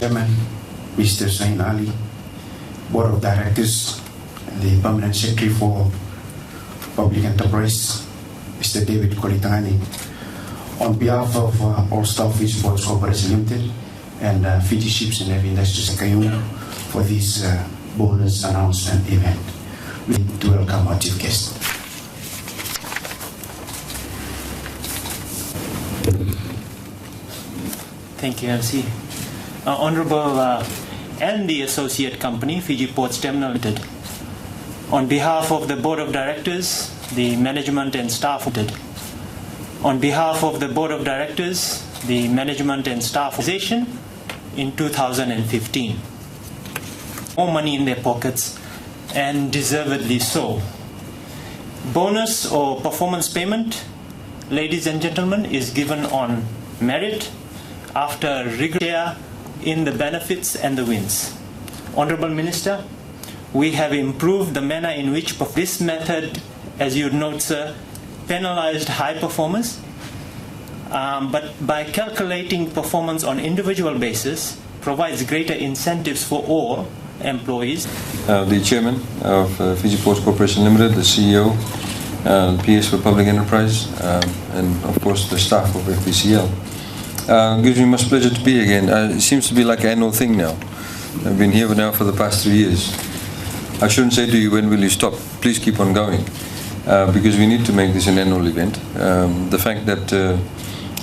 Chairman, Mr. Sain Ali, Board of Directors, and the Permanent Secretary for Public Enterprise, Mr. David Kolitani, on behalf of all staff Fiji Ports Corporation Limited and Fiji Ships and Heavy Industries Khaiyum for this bonus announcement event. We need to welcome our chief guest. Thank you, MC. Honorable and the associate company, Fiji Ports Terminal Limited, on behalf of the Board of Directors, the management and staff, on behalf of the Board of Directors, the management and staff organization in 2015. More money in their pockets, and deservedly so. Bonus or performance payment, ladies and gentlemen, is given on merit after rigorous share in the benefits and the wins. Honorable Minister, we have improved the manner in which this method, as you note, sir, penalized high performers, but by calculating performance on individual basis, provides greater incentives for all employees. The Chairman of Fiji Ports Corporation Limited, the CEO, PS for Public Enterprise, and of course the staff of FPCL. Gives me much pleasure to be here again. It seems to be like an annual thing now. I've been here now for the past 3 years. I shouldn't say to you, when will you stop? Please keep on going, because we need to make this an annual event. The fact that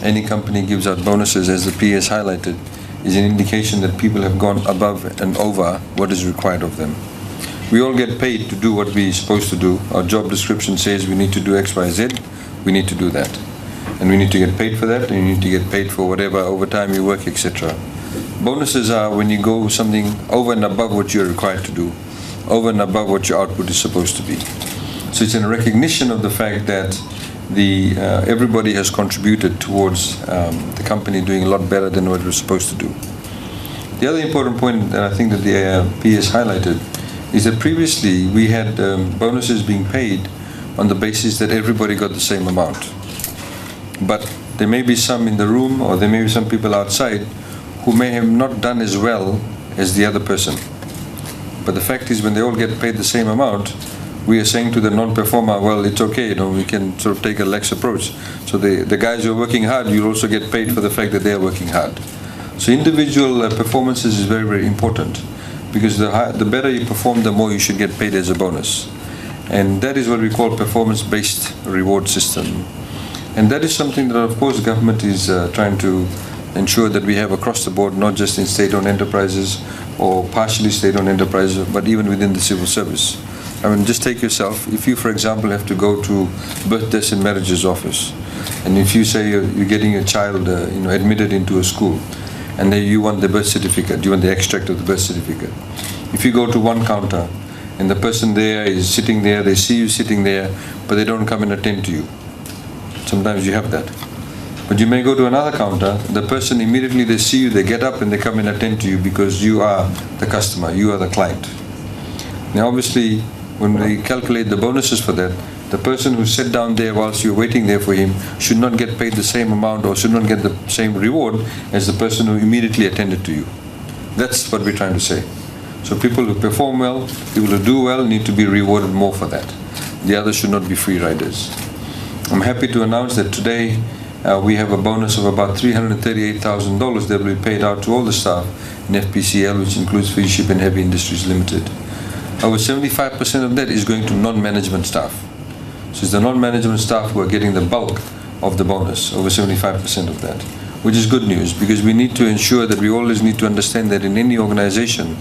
any company gives out bonuses, as the PS highlighted, is an indication that people have gone above and over what is required of them. We all get paid to do what we're supposed to do. Our job description says we need to do X, Y, Z. We need to do that. And we need to get paid for that, and you need to get paid for whatever overtime you work, etc. Bonuses are when you go something over and above what you're required to do, over and above what your output is supposed to be. So it's in recognition of the fact that everybody has contributed towards the company doing a lot better than what it was supposed to do. The other important point that I think that the PS highlighted is that previously we had bonuses being paid on the basis that everybody got the same amount. But there may be some in the room, or there may be some people outside who may have not done as well as the other person. But the fact is, when they all get paid the same amount, we are saying to the non-performer, well, it's okay, we can sort of take a lax approach. So the guys who are working hard, you'll also get paid for the fact that they are working hard. So individual performances is very, very important, because the better you perform, the more you should get paid as a bonus. And that is what we call performance-based reward system. And that is something that, of course, government is trying to ensure that we have across the board, not just in state-owned enterprises or partially state-owned enterprises, but even within the civil service. I mean, just take yourself. If you, for example, have to go to birth, deaths and marriages office, and if you say you're getting a child admitted into a school, and then you want the birth certificate, you want the extract of the birth certificate. If you go to one counter, and the person there is sitting there, they see you sitting there, but they don't come and attend to you. Sometimes you have that. But you may go to another counter, the person immediately they see you, they get up and they come and attend to you because you are the customer, you are the client. Now obviously, when we calculate the bonuses for that, the person who sat down there whilst you're waiting there for him should not get paid the same amount or should not get the same reward as the person who immediately attended to you. That's what we're trying to say. So people who perform well, people who do well need to be rewarded more for that. The others should not be free riders. I'm happy to announce that today we have a bonus of about $338,000 that will be paid out to all the staff in FPCL, which includes Fiji Ship and Heavy Industries Limited. Over 75% of that is going to non-management staff. So it's the non-management staff who are getting the bulk of the bonus, over 75% of that, which is good news, because we need to ensure that we always need to understand that in any organization,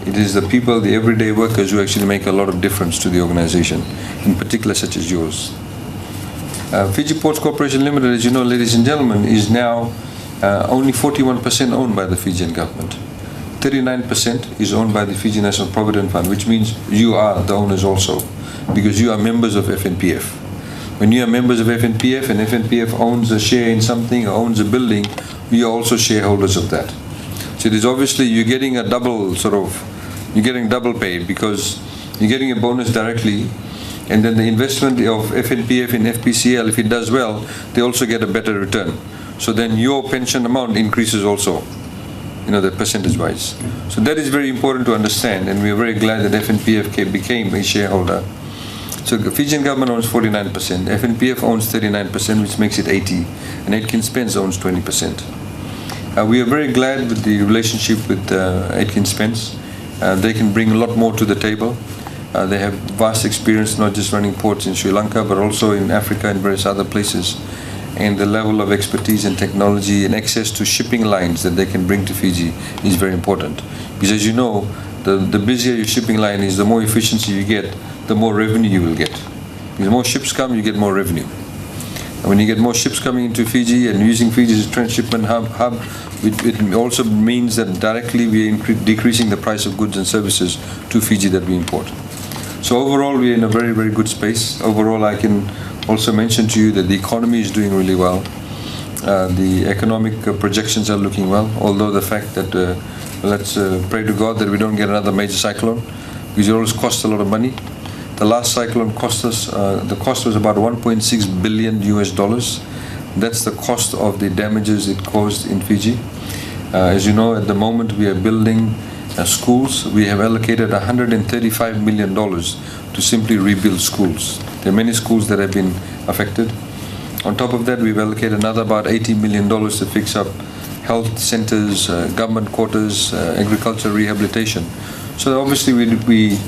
it is the people, the everyday workers, who actually make a lot of difference to the organization, in particular such as yours. Fiji Ports Corporation Limited, as you know, ladies and gentlemen, is now only 41% owned by the Fijian government. 39% is owned by the Fiji National Provident Fund, which means you are the owners also, because you are members of FNPF. When you are members of FNPF and FNPF owns a share in something or owns a building, we are also shareholders of that. So it is obviously you're getting a double you're getting double paid, because you're getting a bonus directly, and then the investment of FNPF in FPCL, if it does well, they also get a better return. So then your pension amount increases also. the percentage-wise. So that is very important to understand, and we are very glad that FNPF became a shareholder. So the Fijian government owns 49%, FNPF owns 39%, which makes it 80%, and Aitken Spence owns 20%. We are very glad with the relationship with Aitken Spence. They can bring a lot more to the table. They have vast experience, not just running ports in Sri Lanka, but also in Africa and various other places. And the level of expertise and technology and access to shipping lines that they can bring to Fiji is very important. Because as you know, the busier your shipping line is, the more efficiency you get, the more revenue you will get. Because the more ships come, you get more revenue. And when you get more ships coming into Fiji and using Fiji as a transshipment hub, it also means that directly we are decreasing the price of goods and services to Fiji that we import. So overall, we are in a very, very good space. Overall, I can also mention to you that the economy is doing really well. The economic projections are looking well, although the fact that let's pray to God that we don't get another major cyclone, because it always costs a lot of money. The last cyclone cost us, the cost was about $1.6 billion US. That's the cost of the damages it caused in Fiji. As you know, at the moment we are building schools. We have allocated $135 million to simply rebuild schools. There are many schools that have been affected. On top of that, we've allocated another about $80 million to fix up health centers, government quarters, agriculture rehabilitation. So obviously we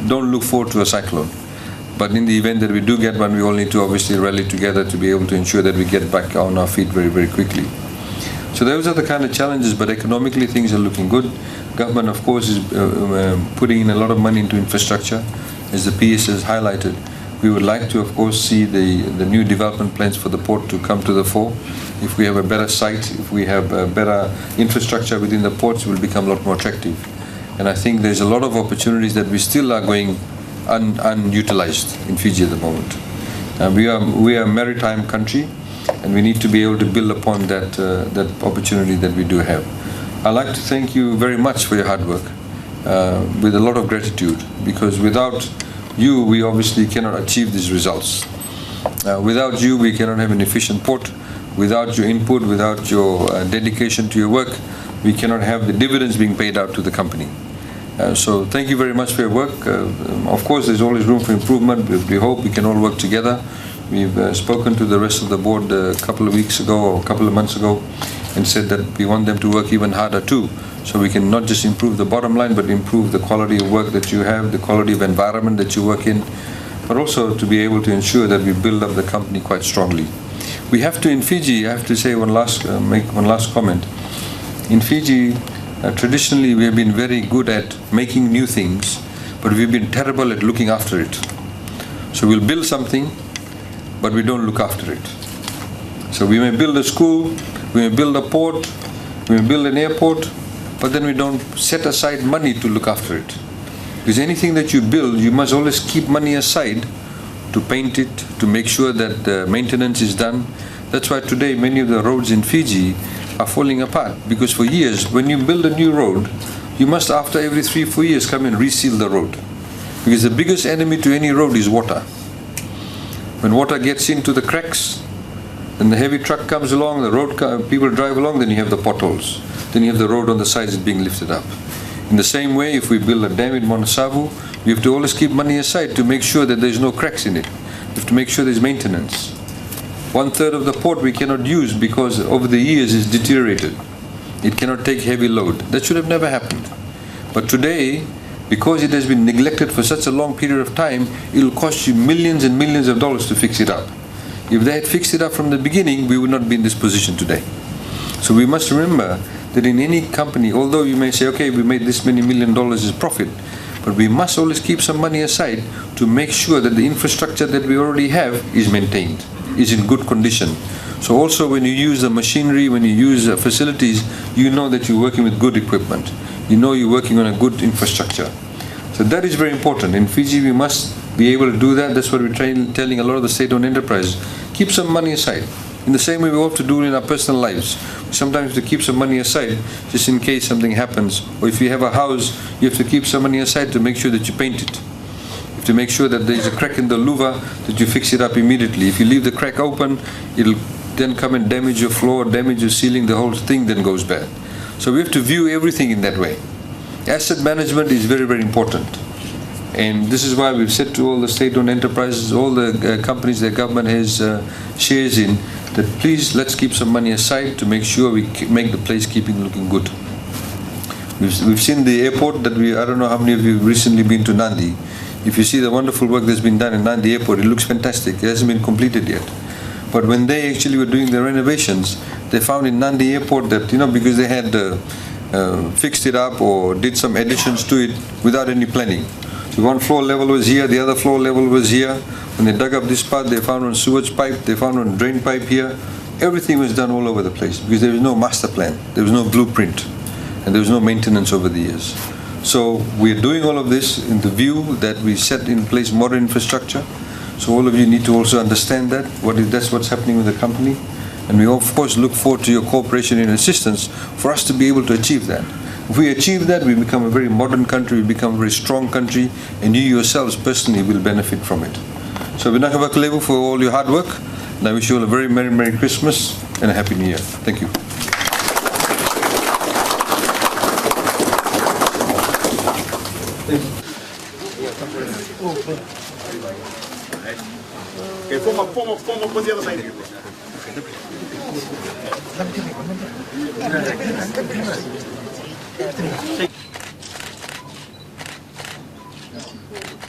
don't look forward to a cyclone. But in the event that we do get one, we all need to obviously rally together to be able to ensure that we get back on our feet very, very quickly. So those are the kind of challenges, but economically things are looking good. Government, of course, is putting in a lot of money into infrastructure, as the PS has highlighted. We would like to, of course, see the new development plans for the port to come to the fore. If we have a better site, if we have a better infrastructure within the ports, it will become a lot more attractive. And I think there's a lot of opportunities that we still are going unutilized in Fiji at the moment. We are a maritime country, and we need to be able to build upon that opportunity that we do have. I'd like to thank you very much for your hard work, with a lot of gratitude, because without you, we obviously cannot achieve these results. Without you, we cannot have an efficient port. Without your input, without your dedication to your work, we cannot have the dividends being paid out to the company. So thank you very much for your work. Of course, there's always room for improvement. We hope we can all work together. We've spoken to the rest of the board a couple of weeks ago or a couple of months ago and said that we want them to work even harder too, so we can not just improve the bottom line, but improve the quality of work that you have, the quality of environment that you work in, but also to be able to ensure that we build up the company quite strongly. We have to, in Fiji, I have to say make one last comment. In Fiji, traditionally we have been very good at making new things, but we've been terrible at looking after it. So we'll build something, but we don't look after it. So we may build a school, we may build a port, we may build an airport, but then we don't set aside money to look after it. Because anything that you build, you must always keep money aside to paint it, to make sure that the maintenance is done. That's why today many of the roads in Fiji are falling apart. Because for years, when you build a new road, you must, after every 3-4 years, come and reseal the road. Because the biggest enemy to any road is water. When water gets into the cracks, then the heavy truck comes along, the road people drive along, then you have the potholes. Then you have the road on the sides being lifted up. In the same way, if we build a dam in Monasavu, we have to always keep money aside to make sure that there's no cracks in it. We have to make sure there's maintenance. 1/3 of the port we cannot use because over the years it's deteriorated. It cannot take heavy load. That should have never happened. But today, because it has been neglected for such a long period of time, it will cost you millions and millions of dollars to fix it up. If they had fixed it up from the beginning, we would not be in this position today. So we must remember that in any company, although you may say, okay, we made this many $1 million as profit, but we must always keep some money aside to make sure that the infrastructure that we already have is maintained, is in good condition. So also when you use the machinery, when you use facilities, you know that you're working with good equipment. You know you're working on a good infrastructure. So that is very important. In Fiji, we must be able to do that. That's what we're telling a lot of the state-owned enterprises. Keep some money aside. In the same way we have to do it in our personal lives. Sometimes to keep some money aside just in case something happens. Or if you have a house, you have to keep some money aside to make sure that you paint it. You have to make sure that there is a crack in the louver, that you fix it up immediately. If you leave the crack open, it'll then come and damage your floor, damage your ceiling, the whole thing then goes bad. So we have to view everything in that way. Asset management is very, very important. And this is why we've said to all the state-owned enterprises, all the companies the government has shares in, that please let's keep some money aside to make sure we make the place keeping looking good. We've seen the airport that I don't know how many of you have recently been to Nandi. If you see the wonderful work that's been done in Nandi Airport, it looks fantastic. It hasn't been completed yet. But when they actually were doing the renovations, they found in Nandi Airport that, because they had fixed it up or did some additions to it without any planning. So one floor level was here, the other floor level was here. When they dug up this part, they found one sewage pipe, they found one drain pipe here. Everything was done all over the place because there was no master plan, there was no blueprint, and there was no maintenance over the years. So we're doing all of this in the view that we set in place modern infrastructure. So all of you need to also understand that, that's what's happening with the company. And we of course look forward to your cooperation and assistance for us to be able to achieve that. If we achieve that, we become a very modern country, we become a very strong country, and you yourselves personally will benefit from it. So Vinaka for all your hard work, and I wish you all a very Merry Christmas and a Happy New Year. Thank you. Okay,